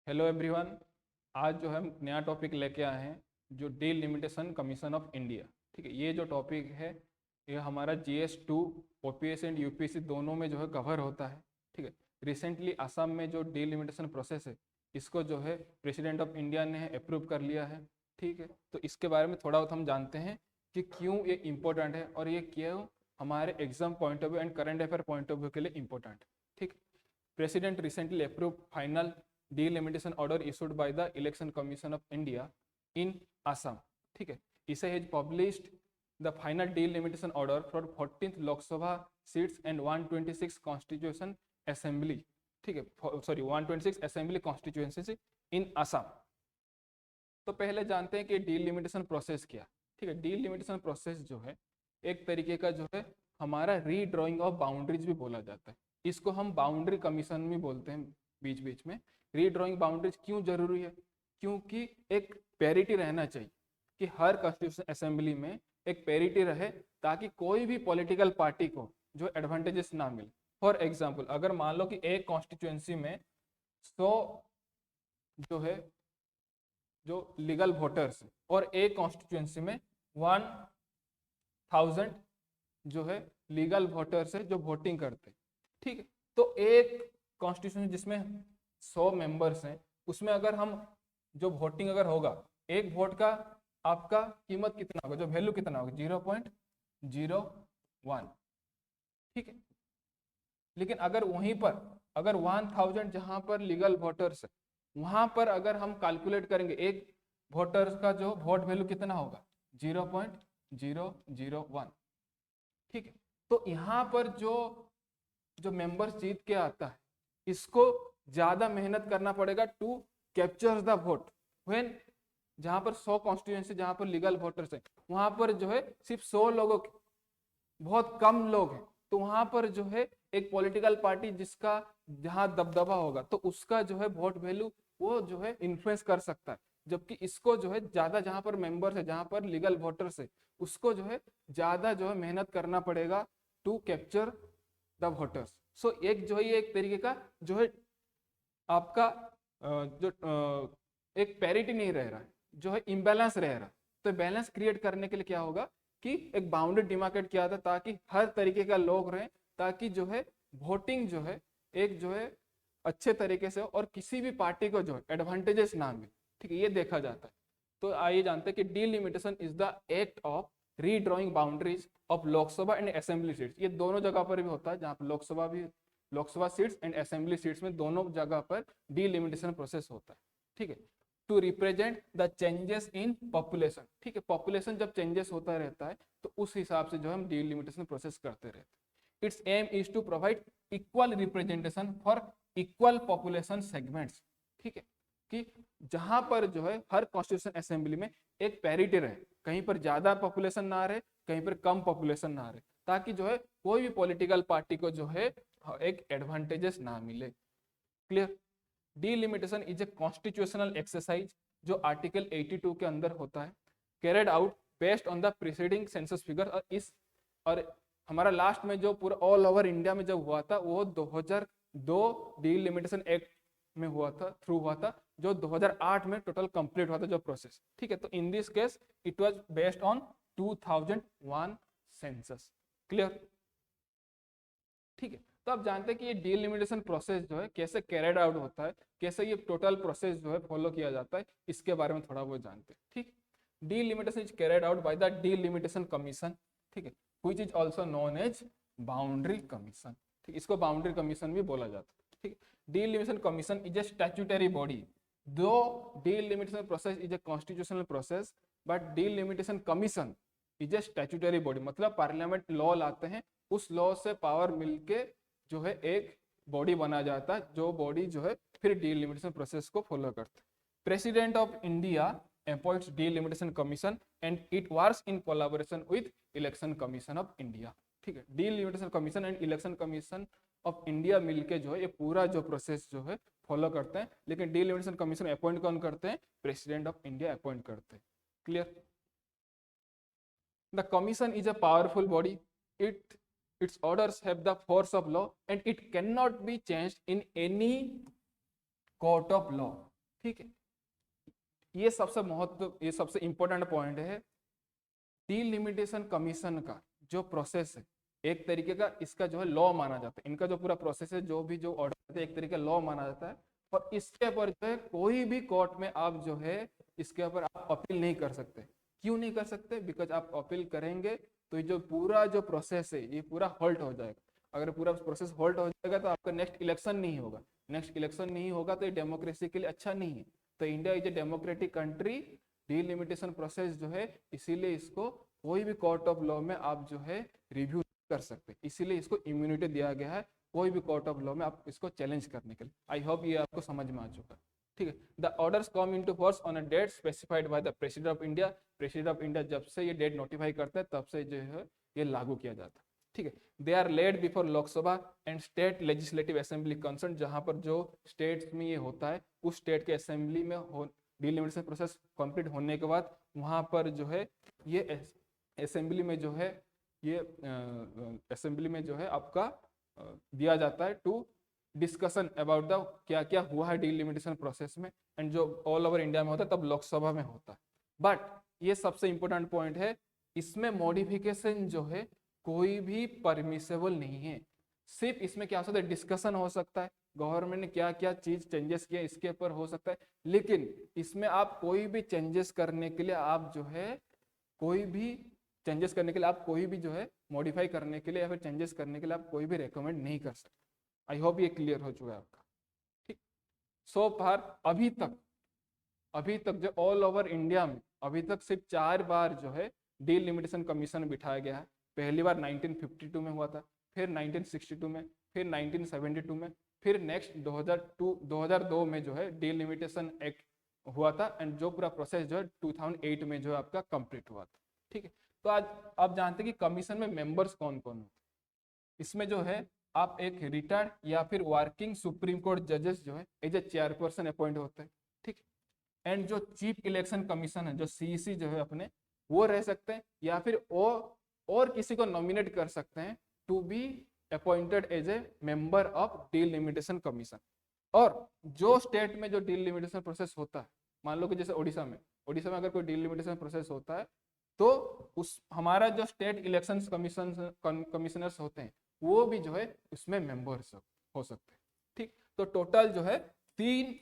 Hello everyone. आज जो है हम नया टॉपिक लेके आए हैं जो डीलिमिटेशन कमीशन ऑफ इंडिया। ठीक है, ये जो टॉपिक है ये हमारा GS2 OPS एंड UPSC दोनों में जो है कवर होता है। ठीक है, रिसेंटली असम में जो डीलिमिटेशन प्रोसेस है इसको जो है प्रेसिडेंट ऑफ इंडिया ने अप्रूव कर लिया है। ठीक है, तो इसके बारे में थोड़ा बहुत हम जानते हैं कि क्यों ये इम्पोर्टेंट है और ये क्यों हमारे exam point of view and current affair point of view के लिए इम्पोर्टेंट है। ठीक, president recently approve final delimitation order issued by the election commission of India in Assam. ठीक है, इसे has published the final delimitation order for 14th Lok Sabha seats and 126 constitution assembly. ठीक है, sorry 126 assembly constituencies in Assam. तो पहले जानते हैं कि डीलिमिटेशन प्रोसेस क्या। ठीक है, डीलिमिटेशन प्रोसेस जो है एक तरीके का जो है हमारा रीड्रॉइंग ऑफ बाउंड्रीज भी बोला जाता है। इसको हम बाउंड्री कमीशन भी बोलते हैं बीच बीच में। रीड्रॉइंग बाउंड्रीज क्यों जरूरी है? क्योंकि एक पैरिटी रहना चाहिए कि हर कॉन्स्टिट्यूशन असेंबली में एक पैरिटी रहे ताकि कोई भी पॉलिटिकल पार्टी को जो एडवांटेजेस ना मिले। फॉर एग्जांपल, अगर मान लो कि एक कॉन्स्टिट्यूएंसी में 100 जो है जो लीगल वोटर्स और एक कॉन्स्टिट्यूएंसी में 1000 जो है लीगल वोटर्स है जो वोटिंग करते हैं। ठीक है, तो एक कॉन्स्टिट्यूशन जिसमें 100 मेंबर्स हैं उसमें अगर हम जो वोटिंग अगर होगा एक वोट का आपका कीमत कितना होगा, जो वैल्यू कितना होगा 0.01। ठीक है, लेकिन अगर वहीं पर अगर 1000 जहां पर लीगल वोटर्स है वहां पर अगर हम कैलकुलेट करेंगे एक वोटर्स का जो वोट वैल्यू कितना होगा 0.001। ठीक है, तो यहाँ पर जो मेंबर्स जीत के आता है इसको ज्यादा मेहनत करना पड़ेगा to capture the vote when जहां पर 100 कॉन्स्टिट्यूएंसी जहां पर लीगल वोटर्स है वहां पर जो है सिर्फ 100 लोगों के बहुत कम लोग हैं, तो वहां पर जो है एक पॉलिटिकल पार्टी जिसका जहां दबदबा होगा तो उसका जो है वोट वैल्यू वो जो है इन्फ्लुएंस कर सकता है। जबकि इसको जो है ज्यादा जहां पर मेंबर्स है जहां पर लीगल वोटर्स है उसको जो है ज्यादा जो है मेहनत करना पड़ेगा टू कैप्चर द वोटर्स। सो एक जो है ये एक तरीके का जो है आपका जो एक पैरिटी नहीं रह रहा है, जो है इम्बैलेंस रह रहा है। तो बैलेंस क्रिएट करने के लिए क्या होगा कि एक बाउंड्री डिमार्केट किया था ताकि हर तरीके का लोग रहे, ताकि जो है वोटिंग जो है एक जो है अच्छे तरीके से और किसी भी पार्टी को जो है एडवांटेजेस ना मिले। ठीक है, ये देखा जाता है। तो आइए जानते हैं कि delimitation is the act of redrawing boundaries of Lok Sabha and assembly seats. ये दोनों जगह पर भी होता है, जहां पर Lok Sabha seats and assembly seats में दोनों जगह पर डीलिमिटेशन प्रोसेस होता है। ठीक है, to represent the changes in population. ठीक है, पॉपुलेशन जब चेंजेस होता रहता है तो उस हिसाब से जो हम डीलिमिटेशन प्रोसेस करते रहते हैं। Its aim is to provide equal representation for equal population segments. ठीक है, कि जहां पर जो है हर कॉन्स्टिट्यूशन असेंबली में एक पैरिटी रहे, कहीं पर ज्यादा पॉपुलेशन ना रहे कहीं पर कम पॉपुलेशन ना रहे, ताकि जो है कोई भी पॉलिटिकल पार्टी को जो है एक एडवांटेजेस ना मिले। Clear? Delimitation is a constitutional exercise जो आर्टिकल 82 के अंदर होता है, carried out based on the preceding census figure. और हमारा लास्ट में जो पूरा ऑल ओवर इंडिया में जब हुआ था वो 2002 डीलिमिटेशन एक्ट में हुआ था, थ्रू हुआ था, जो 2008 में टोटल कंप्लीट हुआ था जो प्रोसेस। ठीक है, तो in this case it was based on 2001 census. Clear? ठीक है, तो आप जानते हैं कि ये डीलिमिटेशन प्रोसेस जो है कैसे कैरिड आउट होता है, कैसे ये टोटल प्रोसेस जो है फॉलो किया जाता है, इसके बारे में थोड़ा बहुत जानते हैं। ठीक, delimitation is carried out by the delimitation commission. ठीक है, which is also known as boundary commission. ठीक, इसको बाउंड्री कमीशन भी बोला जाता है। ठीक, delimitation commission is a statutory body. Though delimitation process is a constitutional process but delimitation commission is a statutory body, मतलब पार्लियामेंट लॉ लाते हैं, उस लॉ से पावर मिलके जो है एक बॉडी बना जाता है, जो बॉडी जो है फिर डीलिमिटेशन प्रोसेस को फॉलो करते हैं। President of India appoints delimitation commission and it works in collaboration with election commission of India. ठीक है, delimitation commission and election commission of India मिलके जो है ये पूरा जो प्रोसेस जो है फॉलो करते हैं। लेकिन डीलिमिटेशन कमीशन अपॉइंट कौन करते हैं? प्रेसिडेंट ऑफ इंडिया अपॉइंट करते हैं। Clear? The commission is a powerful body. Its orders have the force of law and it cannot be changed in any court of law. ठीक है, ये सबसे important point है। डिलिमिटेशन कमीशन का जो process है एक तरीके का इसका जो है लॉ माना जाता है। इनका जो पूरा प्रोसेस है, जो ऑर्डर है, एक तरीके का लॉ माना जाता है। और इसके ऊपर जो है कोई भी कोर्ट में आप जो है इसके ऊपर आप अपील नहीं कर सकते। क्यों नहीं कर सकते? बिकॉज आप अपील करेंगे तो ये जो पूरा जो प्रोसेस है ये पूरा हॉल्ट हो जाएगा। अगर पूरा प्रोसेस हॉल्ट हो जाएगा तो आपका नेक्स्ट इलेक्शन नहीं होगा। नेक्स्ट इलेक्शन नहीं होगा तो ये डेमोक्रेसी के लिए अच्छा नहीं है। तो India is a democratic country. Delimitation process जो है इसीलिए इसको कोई भी कोर्ट ऑफ लॉ में आप जो है रिव्यू कर सकते, इसीलिए इसको इम्यूनिटी दिया गया है कोई भी कोर्ट ऑफ लॉ में आप इसको चैलेंज करने के लिए। आई होप ये आपको समझ में आ चुका है। ठीक है, the orders come into force on a date specified by the president of India. President of India जब से ये डेट नोटिफाई करता है तब से जो है ये लागू किया जाता है। ठीक है, they are laid before Lok Sabha and state legislative assembly concern. जहां पर जो स्टेट्स में ये होता है उस स्टेट के असेंबली में डिलिमिटेशन प्रोसेस कंप्लीट होने के बाद वहां पर जो है ये असेंबली में जो है ये असेंबली में जो है आपका दिया जाता है टू डिस्कशन अबाउट द क्या क्या हुआ है डिलिमिटेशन प्रोसेस में। एंड जो ऑल ओवर इंडिया में होता है तब लोकसभा में होता है। बट ये सबसे इंपॉर्टेंट पॉइंट है, इसमें मॉडिफिकेशन जो है कोई भी परमिसेबल नहीं है। सिर्फ इसमें क्या हो सकता है, डिस्कशन हो सकता है, गवर्नमेंट ने क्या क्या चीज चेंजेस किया इसके ऊपर हो सकता है। लेकिन इसमें आप कोई भी चेंजेस करने के लिए आप जो है कोई भी चेंजेस करने के लिए आप कोई भी जो है मॉडिफाई करने के लिए या फिर चेंजेस करने के लिए आप कोई भी रेकमेंड नहीं कर सकते। आई होप ये क्लियर हो चुका है आपका। ठीक, सो फार अभी तक जो ऑल ओवर इंडिया में अभी तक सिर्फ 4 बार जो है डिलिमिटेशन कमीशन बिठाया गया है। पहली बार 1952 में हुआ था, फिर 1962 में, फिर 1972 में, फिर नेक्स्ट 2002 में जो है डिलिमिटेशन एक्ट हुआ था। एंड जो पूरा प्रोसेस जो है 2008 में जो है आपका कंप्लीट हुआ था। ठीक है, तो आज आप जानते हैं कि कमीशन में मेंबर्स कौन कौन होते हैं। इसमें जो है आप एक रिटायर्ड या फिर वर्किंग सुप्रीम कोर्ट जजेस जो है एज ए चेयरपर्सन अपॉइंट होते हैं। ठीक, एंड जो चीफ इलेक्शन कमीशन है जो सीईसी जो है अपने वो रह सकते हैं, या फिर और किसी को नॉमिनेट कर सकते हैं to be appointed as a member of delimitation commission. और जो स्टेट में जो डिलिमिटेशन प्रोसेस होता है, मान लो कि जैसे ओडिशा में अगर कोई डिलिमिटेशन प्रोसेस होता है तो उस हमारा जो स्टेट इलेक्शन कमिश्नर्स होते हैं वो भी जो है उसमें मेंबर्स हो सकते हैं। ठीक, तो टोटल जो है 3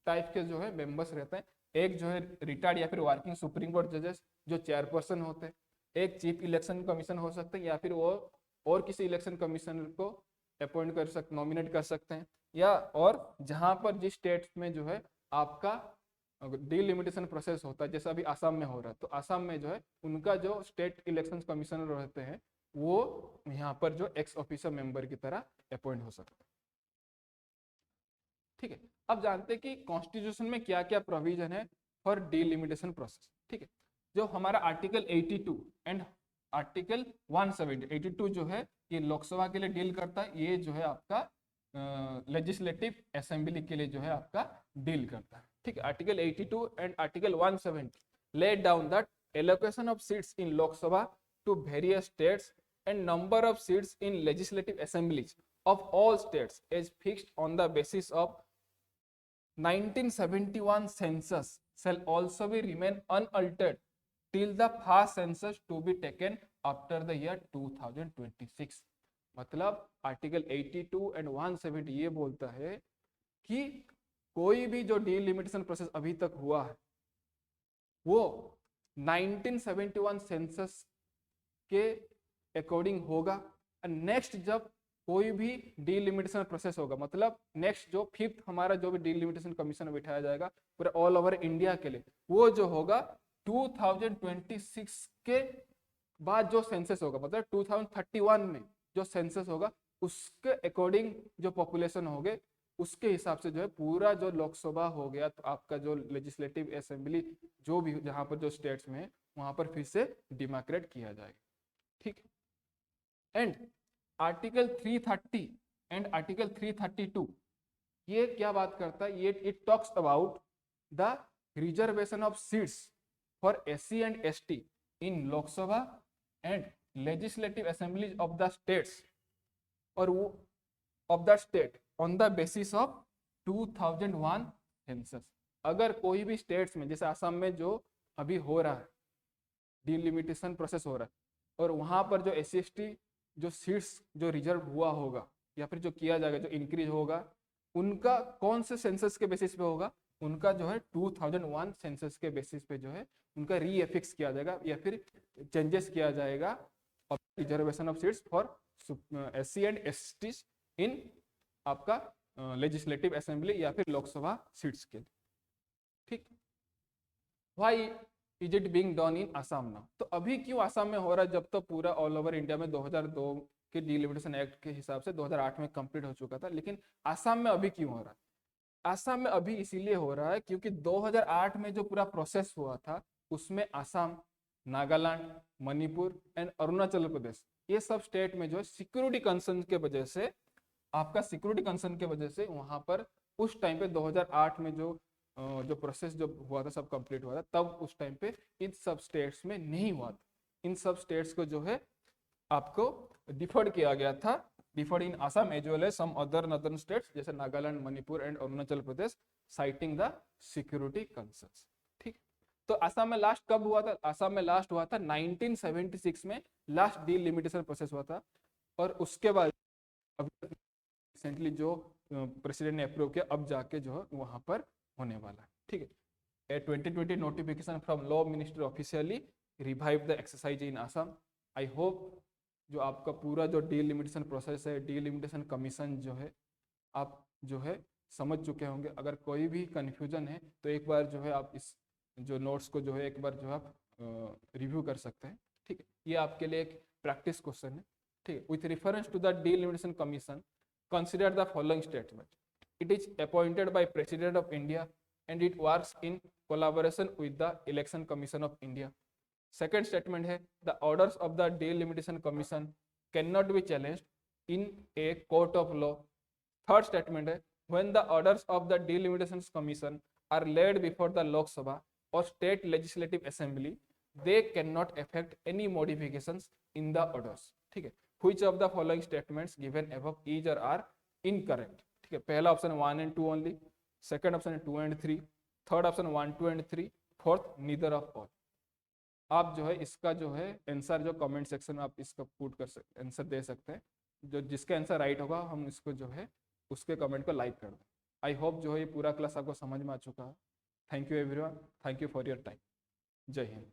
टाइप के जो है मेंबर्स रहते हैं। एक जो है रिटायर्ड या फिर वर्किंग सुप्रीम कोर्ट जजेस जो चेयरपर्सन होते हैं, एक चीफ इलेक्शन कमीशन हो सकते हैं, या फिर वो और किसी इलेक्शन कमिश्नर को अपॉइंट कर सकते, नॉमिनेट कर सकते हैं। या और जहां पर जिस स्टेट में जो है आपका डिलिमिटेशन प्रोसेस होता है, जैसे अभी आसाम में हो रहा है, तो आसाम में जो है उनका जो स्टेट इलेक्शन कमिश्नर रहते हैं वो यहाँ पर जो एक्स ऑफिसर मेंबर की तरह अपॉइंट हो सकते हैं। ठीक है, अब जानते हैं कि कॉन्स्टिट्यूशन में क्या क्या प्रोविजन है फॉर डिलिमिटेशन प्रोसेस। ठीक है, जो हमारा आर्टिकल 82 एंड आर्टिकल 170, 82 जो है ये लोकसभा के लिए डील करता है, ये जो है आपका लेजिस्लेटिव असेंबली के लिए जो है आपका डील करता है। ठीक है, article 82 and article 170 laid down that allocation of seats in Lok Sabha to various states and number of seats in legislative assemblies of all states is fixed on the basis of 1971 census shall also be remain unaltered till the first census to be taken after the year 2026। मतलब article 82 and 170 ये बोलता है कि कोई भी जो delimitation process अभी तक हुआ है वो 1971 सेंसस के अकॉर्डिंग होगा। नेक्स्ट जब कोई भी डिलिमिटेशन प्रोसेस होगा, मतलब नेक्स्ट जो 5th हमारा जो भी डिलिमिटेशन कमीशन बिठाया जाएगा पूरे ऑल ओवर इंडिया के लिए, वो जो होगा 2026 के बाद जो सेंसस होगा, मतलब 2031 में जो सेंसस होगा उसके अकॉर्डिंग जो पॉपुलेशन होगे उसके हिसाब से जो है पूरा जो लोकसभा हो गया तो आपका जो लेजिस्लेटिव असेंबली जो भी जहां पर जो स्टेट्स में है वहां पर फिर से डिमार्केट किया जाएगा। ठीक, एंड आर्टिकल 330 एंड आर्टिकल 332 ये क्या बात करता है, ये it talks about the reservation of seats for SC and ST in Lok Sabha and legislative assemblies of the states और वो of the state on the basis of 2001 census। अगर कोई भी स्टेट्स में, जैसे असम में जो अभी हो रहा है, डिलिमिटेशन प्रोसेस हो रहा है, और वहां पर जो SC/ST जो सीट्स जो रिजर्व हुआ होगा या फिर जो किया जाएगा, जो इंक्रीज होगा, उनका कौन से सेंसस के बेसिस पे होगा? उनका जो है 2001 सेंसस के बेसिस पे जो है उनका रीएफिक्स किया जाएगा या फिर चेंजेस किया जाएगा reservation of seats for SC and ST इन आपका लेजिस्लेटिव असेंबली या फिर लोकसभा सीट्स के लिए। ठीक, why is it being done in Assam now? तो अभी क्यों असम में हो रहा है, जब तो पूरा ऑल ओवर इंडिया में 2002 के डिलिमिटेशन एक्ट के हिसाब से 2008 में कंप्लीट हो चुका था, लेकिन असम में अभी क्यों हो रहा है? असम में अभी इसीलिए हो रहा है क्योंकि 2008 में जो पूरा प्रोसेस हुआ था उसमें असम, नागालैंड, मणिपुर एंड अरुणाचल प्रदेश, ये सब स्टेट में जो है सिक्योरिटी कंसर्न के वजह से, आपका सिक्योरिटी कंसर्न के वजह से वहां पर उस टाइम पे 2008 में जो प्रोसेस जो हुआ था सब कंप्लीट हुआ था, तब उस टाइम पे इन सब स्टेट्स में नहीं हुआ था। इन सब स्टेट्स को जो है आपको डिफर्ड किया गया था, deferred in Assam as well as some other northern states जैसे Nagaland, Manipur and Arunachal Pradesh, citing the security concerns. ठीक, तो असम में लास्ट कब हुआ था? असम में लास्ट हुआ था 1976 में, लास्ट डिलिमिटेशन प्रोसेस हुआ था, और उसके बाद अभी रिसेंटली जो प्रेसिडेंट ने अप्रूव किया, अब जाके जो है वहां पर होने वाला है। ठीक है, 2020 notification from law minister officially revive the exercise in Assam. I hope जो आपका पूरा जो डिलिमिटेशन प्रोसेस है, डिलिमिटेशन कमीशन जो है, आप जो है समझ चुके होंगे। अगर कोई भी कंफ्यूजन है तो एक बार जो है आप इस जो नोट्स को जो है एक बार जो है आप रिव्यू कर सकते हैं। ठीक है, ये आपके लिए एक प्रैक्टिस क्वेश्चन है। ठीक है, with reference to the delimitation commission consider the following statement. It is appointed by President of India and it works in collaboration with the Election Commission of India. Second statement है, the orders of the delimitation commission cannot be challenged in a court of law. Third statement है, when the orders of the delimitation commission are laid before the Lok Sabha or state legislative assembly, they cannot affect any modifications in the orders. ठीक है, which of the following statements given above is or are incorrect? ठीक है, पहला option 1 and 2 only, second option 2 and 3, third option 1, 2 and 3, fourth neither of all. आप जो है इसका जो है आंसर जो कमेंट सेक्शन में आप इसका पुट कर सकते, आंसर दे सकते हैं। जो जिसका आंसर राइट होगा हम इसको जो है उसके कमेंट को लाइक कर दें। आई होप जो है ये पूरा क्लास आपको समझ में आ चुका है। Thank you everyone, thank you for your time. जय हिंद।